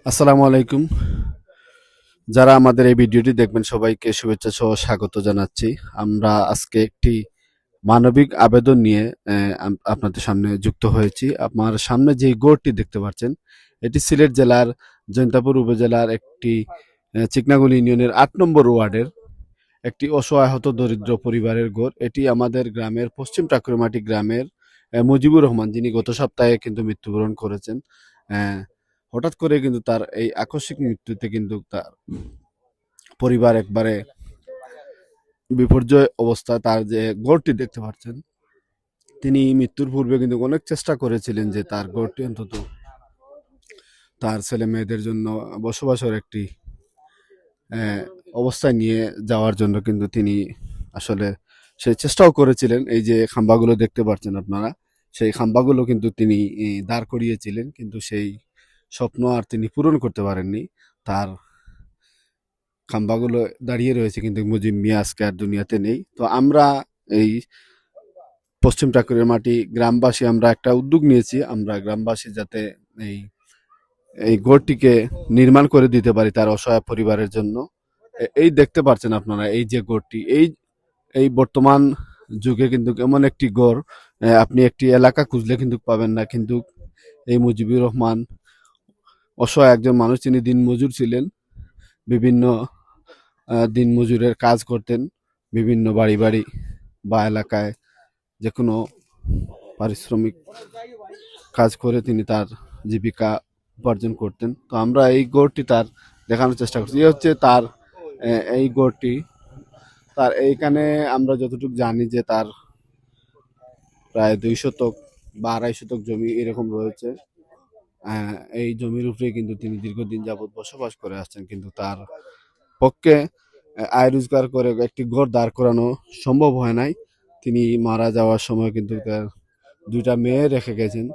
আসসালামু আলাইকুম। যারা আমাদের এই ভিডিওটি দেখবেন সবাইকে শুভেচ্ছা সহ স্বাগত জানাচ্ছি। আমরা আজকে একটি মানবিক আবেদন নিয়ে আপনাদের সামনে যুক্ত হয়েছি। আপনার সামনে যে গড়টি দেখতে পাচ্ছেন, এটি সিলেট জেলার জৈন্তাপুর উপজেলার একটি চিকনাগুলি ইউনিয়নের ৮ নম্বর ওয়ার্ডের একটি অসহায় হত দরিদ্র পরিবারের গড়। এটি আমাদের গ্রামের পশ্চিম টাকুরমাটি গ্রামের মুজিবুর রহমান, যিনি গত সপ্তাহে কিন্তু মৃত্যুবরণ করেছেন। আহ, হঠাৎ করে কিন্তু তার এই আকস্মিক মৃত্যুতে কিন্তু তার পরিবার একবারে বিপর্যয় অবস্থায়। তার যে গড়টি দেখতে পাচ্ছেন, তিনি মৃত্যুর পূর্বে কিন্তু অনেক চেষ্টা করেছিলেন যে তার গড়টি অন্তত তার ছেলে মেয়েদের জন্য বসবাসের একটি আহ, অবস্থায় নিয়ে যাওয়ার জন্য কিন্তু তিনি আসলে সেই চেষ্টাও করেছিলেন। এই যে খাম্বাগুলো দেখতে পাচ্ছেন আপনারা, সেই খাম্বাগুলো কিন্তু তিনি দাঁড় করিয়েছিলেন, কিন্তু সেই স্বপ্ন আর তিনি পূরণ করতে পারেননি। তার খাম্বাগুলো দাঁড়িয়ে রয়েছে, কিন্তু মুজিব মিয়া আজকে আর দুনিয়াতে নেই। তো আমরা এই পশ্চিম টাকুরের মাটি গ্রামবাসী আমরা একটা উদ্যোগ নিয়েছি, আমরা গ্রামবাসী যাতে এই এই গড়টিকে নির্মাণ করে দিতে পারি তার অসহায় পরিবারের জন্য। এই দেখতে পাচ্ছেন আপনারা, এই যে গড়টি, এই এই বর্তমান যুগে কিন্তু এমন একটি গড় আপনি একটি এলাকা খুঁজলে কিন্তু পাবেন না। কিন্তু এই মুজিবুর রহমান অসহায় একজন মানুষ, তিনি দিনমজুর ছিলেন। বিভিন্ন দিনমজুরের কাজ করতেন বিভিন্ন বাড়ি বাড়ি বা এলাকায়, যে কোনো পারিশ্রমিক কাজ করে তিনি তার জীবিকা উপার্জন করতেন। তো আমরা এই গড়টি তার দেখানোর চেষ্টা করছি। এই হচ্ছে তার এই গড়টি। তার এইখানে আমরা যতটুকু জানি যে তার প্রায় ২ শতক বা ২৫০ জমি এরকম রয়েছে। এই জমির উপরে কিন্তু তিনি দীর্ঘদিন যাবৎ বসবাস করে আসছেন, কিন্তু তার পক্ষে আয় রোজগার করে একটি ঘর দাঁড় করানো সম্ভব হয় নাই। তিনি মারা যাওয়ার সময় কিন্তু তার ২টা মেয়ে রেখে গেছেন।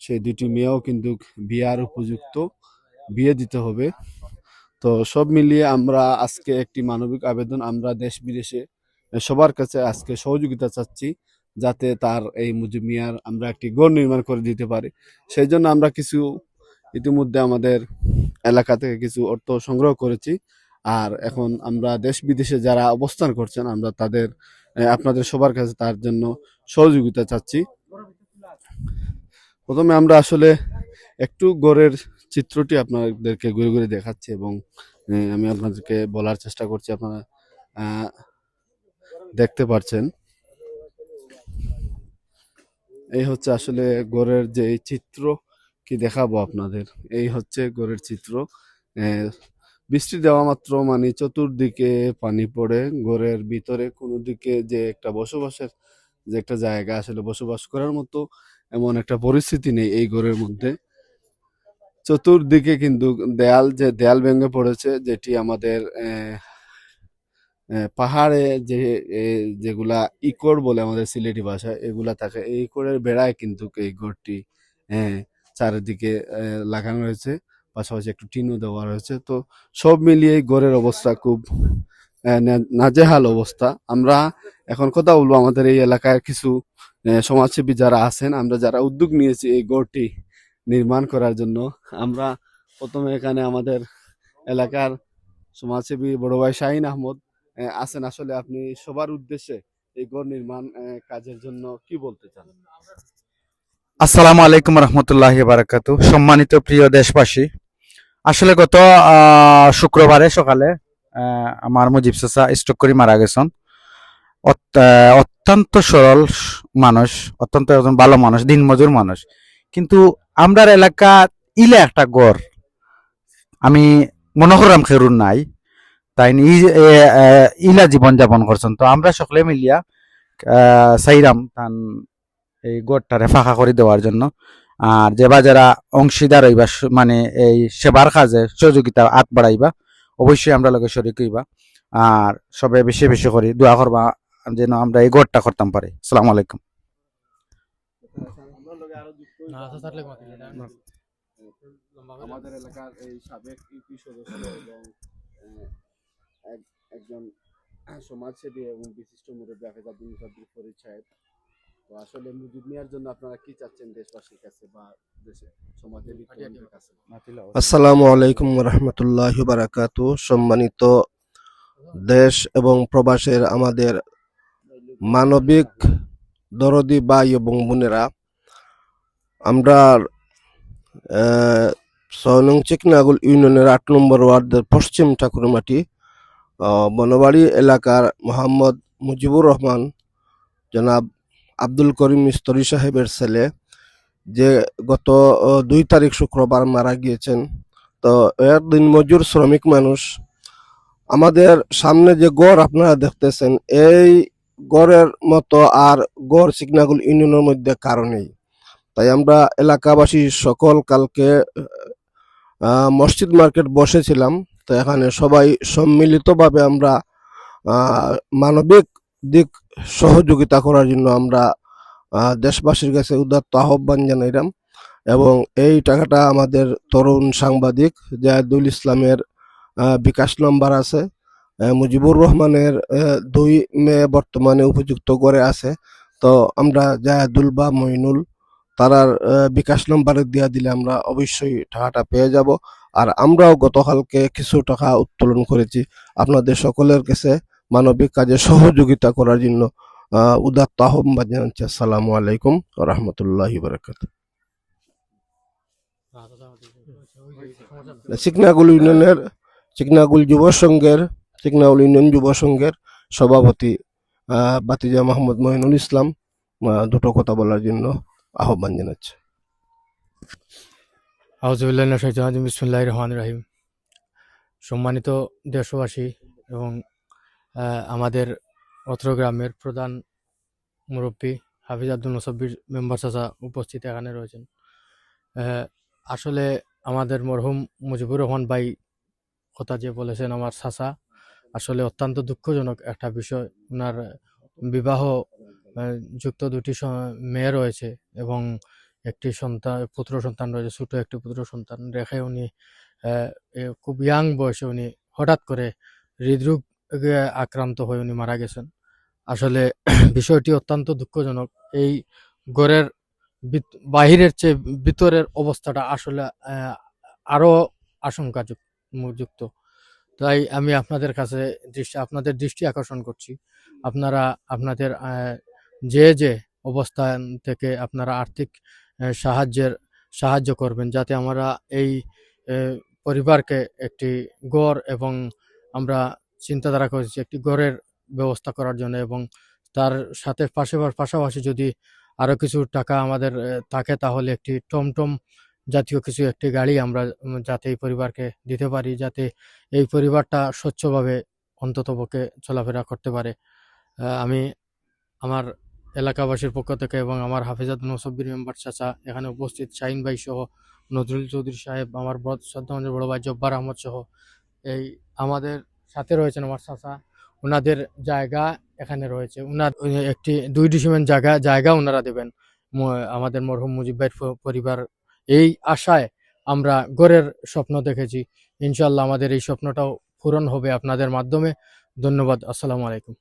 সেই ২টি মেয়েও কিন্তু বিয়ার উপযুক্ত, বিয়ে দিতে হবে। তো সব মিলিয়ে আমরা আজকে একটি মানবিক আবেদন, আমরা দেশ বিদেশে সবার কাছে আজকে সহযোগিতা চাচ্ছি, যাতে তার এই মুজিব মিয়ার আমরা একটি ঘর নির্মাণ করে দিতে পারি। সেই জন্য আমরা কিছু ইতিমধ্যে আমাদের এলাকা থেকে কিছু অর্থ সংগ্রহ করেছি। আর এখন আমরা দেশ বিদেশে যারা অবস্থান করছেন, আমরা তাদের আপনাদের সবার কাছে তার জন্য সহযোগিতা চাচ্ছি। প্রথমে আমরা আসলে একটু গড়ের চিত্রটি আপনাদেরকে ঘুরে ঘুরে দেখাচ্ছি, এবং আমি আপনাদেরকে বলার চেষ্টা করছি, আপনারা আহ, দেখতে পাচ্ছেন। এই হচ্ছে আসলে গড়ের যে এই চিত্র, কি দেখাবো আপনাদের। এই হচ্ছে গড়ের চিত্র। আহ, বৃষ্টি দেওয়া মাত্র মানে চতুর্দিকে পানি পড়ে। গড়ের ভিতরে কোনো দিকে যে একটা বসবাসের যে একটা জায়গা, আসলে বসবাস করার মতো এমন একটা পরিস্থিতি নেই এই গড়ের মধ্যে। চতুর্দিকে কিন্তু দেয়াল, যে দেয়াল ভেঙে পড়েছে, যেটি আমাদের পাহাড়ে যে যেগুলা ইকর বলে আমাদের সিলেটি ভাষায়, এগুলা থাকে। এই ইকরের বেড়ায় কিন্তু এই ঘরটি আহ, চারিদিকে লাগানো রয়েছে, পাশাপাশি একটু টিনও দেওয়া রয়েছে। তো সব মিলিয়ে এই ঘরের অবস্থা খুব নাজেহাল অবস্থা। আমরা এখন কথা বলবো আমাদের এই এলাকার কিছু সমাজসেবী যারা আছেন, আমরা যারা উদ্যোগ নিয়েছি এই ঘরটি নির্মাণ করার জন্য। আমরা প্রথমে এখানে আমাদের এলাকার সমাজসেবী বড় ভাই শাহিন আহমদ আছেন। আসলে আপনি সবার উদ্দেশ্যে এই ঘর নির্মাণ কাজের জন্য কি বলতে চান? আসসালামু আলাইকুম রহমতুল্লাহ বারাকাতু। সম্মানিত প্রিয় দেশবাসী, আসলে গত শুক্রবারে সকালে আমার মুজিব চাচা স্ট্রোক করে মারা গেছেন। অত্যন্ত সরল মানুষ, অত্যন্ত একজন ভালো মানুষ, দিনমজুর মানুষ। কিন্তু আমরার এলাকা ইলে একটা গড় আমি মনে করলাম খেরুন নাই, তাই ইলা জীবন যাপন করছেন। তো আমরা সকলে মিলিয়া চাইরাম তান এই গড়টারে ফাঁকা করে দেওয়ার জন্য। আর যেবা যারা অংশীদার হইবা, মানে এই সেবার কাজে সহযোগিতা আগ বাড়াইবা, অবশ্যই আমরা লগে শরিক হইবা। আর সবে বেশি বেশি করে দোয়া করবা যেন আমরা এই গড়টা করতাম পারি। আসসালামু আলাইকুম। আমাদের এলাকার এই সাবেক ইউপি সদস্য এবং একজন সমাজসেবী এবং বিশিষ্ট মুরব্বী হাফেজ আব্দুল মুসাদ্দিক ফরিদ সাহেব, তো আসলে মুজিব মিয়ার জন্য আপনারা কি চাচ্ছেন দেশবাসীর কাছে বা দেশে সমাজের বিত্তবানদের কাছে? আসসালামু আলাইকুম রহমতুল্লাহ বারাকাতু। সম্মানিত দেশ এবং প্রবাসের আমাদের মানবিক দরদি ভাই এবং বোনেরা, আমরা 6 নং চিকনাগুল ইউনিয়নের 8 নম্বর ওয়ার্ডের পশ্চিম ঠাকুরমাটি বনবাড়ি এলাকার মোহাম্মদ মুজিবুর রহমান জনাব আব্দুল করিম মিস্তরি সাহেবের ছেলে, যে গত 2 তারিখ শুক্রবার মারা গিয়েছেন। তো এর দিনমজুর শ্রমিক মানুষ। আমাদের সামনে যে গড় আপনারা দেখতেছেন, এই গড়ের মতো আর গড় সিগনাগুল ইউনিয়নের মধ্যে কারণেই, তাই আমরা এলাকাবাসী সকল কালকে মসজিদ মার্কেট বসেছিলাম। তো এখানে সবাই সম্মিলিতভাবে আমরা মানবিক দিক সহযোগিতা করার জন্য আমরা দেশবাসীর কাছে উদাত্ত আহ্বান জানাইলাম। এবং এই টাকাটা আমাদের তরুণ সাংবাদিক জাহেদুল ইসলামের বিকাশ নাম্বার আছে, মুজিবুর রহমানের 2 মেয়ে বর্তমানে উপযুক্ত করে আছে। তো আমরা জাহেদুল বা মইনুল তারার বিকাশ নাম্বারে দিয়া দিলে আমরা অবশ্যই টাকাটা পেয়ে যাব। আর আমরাও গতকালকে কিছু টাকা উত্তোলন করেছি আপনাদের সকলের কাছে মানবিক কাজে সহযোগিতা করার জন্য। উদাত্ত আহ্বান জানাচ্ছি। আসসালামু আলাইকুম ওয়া রাহমাতুল্লাহি ওয়া বারাকাতুহু। চিকনাগুল যুব সংঘের চিকনাগুল ইউনিয়ন যুব সংঘের সভাপতি বাতিজা মোহাম্মদ মঈনুল ইসলাম দুটো কথা বলার জন্য আহ্বান জানাচ্ছে। আউযুবিল্লাহি মিনাশ শাইতানির রাজিম। বিসমিল্লাহির রহমানির রহিম। সম্মানিত দেশবাসী এবং আমাদের অত্র গ্রামের প্রধান মুরব্বী হাফিজ আব্দুল মুসাব্বির মেম্বার চাচা উপস্থিত এখানে রয়েছেন। আসলে আমাদের মরহুম মুজিবুর রহমান ভাই কথা যে বলেছেন আমার চাচা, আসলে অত্যন্ত দুঃখজনক একটা বিষয়। ওনার বিবাহ যুক্ত 2টি মেয়ে রয়েছে এবং একটি পুত্র সন্তান রয়েছে, ছোট একটি পুত্র সন্তান রেখে উনি খুব ইয়াং বয়সে উনি হঠাৎ করে হৃদরোগে আক্রান্ত হয়ে উনি মারা গেছেন। আসলে বিষয়টি অত্যন্ত দুঃখজনক। এই ঘরের বাহিরের চেয়ে ভিতরের অবস্থাটা আসলে আরো আশঙ্কাযুক্ত। তাই আমি আপনাদের কাছে আপনাদের দৃষ্টি আকর্ষণ করছি, আপনারা আপনাদের যে অবস্থান থেকে আপনারা আর্থিক সাহায্য করবেন, যাতে আমরা এই পরিবারকে একটি ঘর এবং আমরা চিন্তাধারা করেছি একটি ঘরের ব্যবস্থা করার জন্য, এবং তার সাথে পাশাপাশি যদি আরো কিছু টাকা আমাদের থাকে তাহলে একটি টমটম জাতীয় কিছু একটি গাড়ি আমরা যাতে এই পরিবারকে দিতে পারি, যাতে এই পরিবারটা স্বচ্ছভাবে অন্ততপক্ষে চলাফেরা করতে পারে। আমি আমার এলাকাবাসীর পক্ষ থেকে এবং আমার হাফিজাত মুসাব্বির মেম্বার চাচা, এখানে উপস্থিত শাহিন ভাই সহ নজরুল চৌধুরী সাহেব, আমার শ্রদ্ধাভাজন বড় ভাই জব্বার আহমদ সহ এই আমাদের সাথে রয়েছেন আমার চাচা। ওনাদের জায়গা এখানে রয়েছে, ওনার একটি 2 ডিসিমেন্ট জায়গা ওনারা দেবেন আমাদের মরহুম মুজিব ভাইয়ের পরিবার। এই আশায় আমরা ঘরের স্বপ্ন দেখেছি। ইনশাল্লাহ আমাদের এই স্বপ্নটাও পূরণ হবে আপনাদের মাধ্যমে। ধন্যবাদ। আসসালামু আলাইকুম।